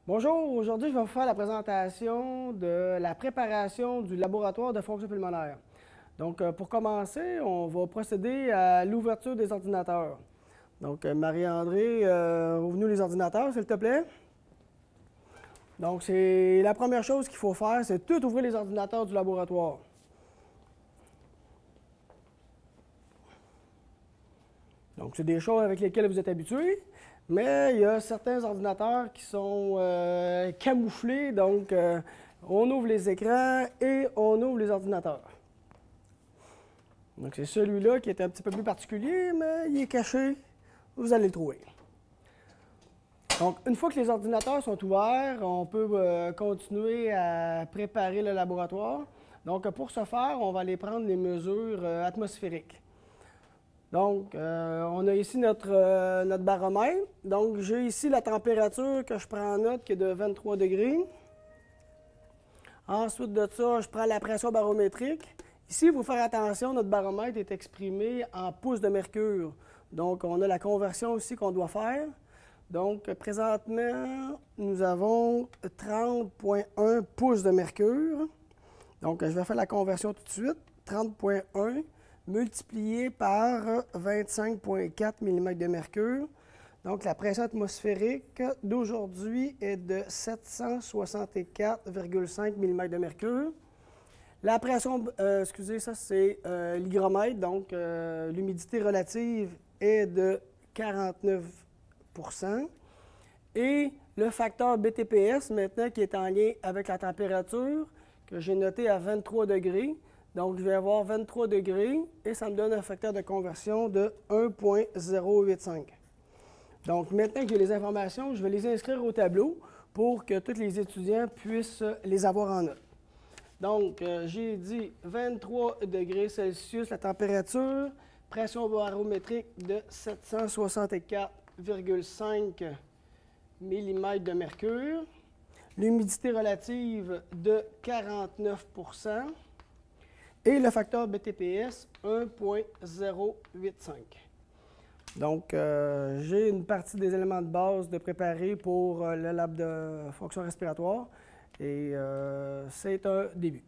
Bonjour, aujourd'hui je vais vous faire la présentation de la préparation du laboratoire de fonction pulmonaire. Donc pour commencer, on va procéder à l'ouverture des ordinateurs. Donc Marie-André, ouvre-nous les ordinateurs s'il te plaît. Donc c'est la première chose qu'il faut faire, c'est tout ouvrir les ordinateurs du laboratoire. Donc c'est des choses avec lesquelles vous êtes habitués. Mais il y a certains ordinateurs qui sont camouflés, donc on ouvre les écrans et on ouvre les ordinateurs. Donc c'est celui-là qui est un petit peu plus particulier, mais il est caché, vous allez le trouver. Donc une fois que les ordinateurs sont ouverts, on peut continuer à préparer le laboratoire. Donc pour ce faire, on va aller prendre les mesures atmosphériques. Donc, on a ici notre baromètre. Donc, j'ai ici la température que je prends en note qui est de 23 degrés. Ensuite de ça, je prends la pression barométrique. Ici, il faut faire attention, notre baromètre est exprimé en pouces de mercure. Donc, on a la conversion aussi qu'on doit faire. Donc, présentement, nous avons 30,1 pouces de mercure. Donc, je vais faire la conversion tout de suite. 30,1 multiplié par 25,4 mm de mercure. Donc, la pression atmosphérique d'aujourd'hui est de 764,5 mm de mercure. La pression, excusez, ça c'est l'hygromètre, donc l'humidité relative est de 49 %. Et le facteur BTPS, maintenant, qui est en lien avec la température, que j'ai noté à 23 degrés. Donc, je vais avoir 23 degrés et ça me donne un facteur de conversion de 1,085. Donc, maintenant que j'ai les informations, je vais les inscrire au tableau pour que tous les étudiants puissent les avoir en note. Donc, j'ai dit 23 degrés Celsius la température, pression barométrique de 764,5 mm de mercure, l'humidité relative de 49 % et le facteur BTPS 1,085. Donc, j'ai une partie des éléments de base de préparer pour le lab de fonction respiratoire et c'est un début.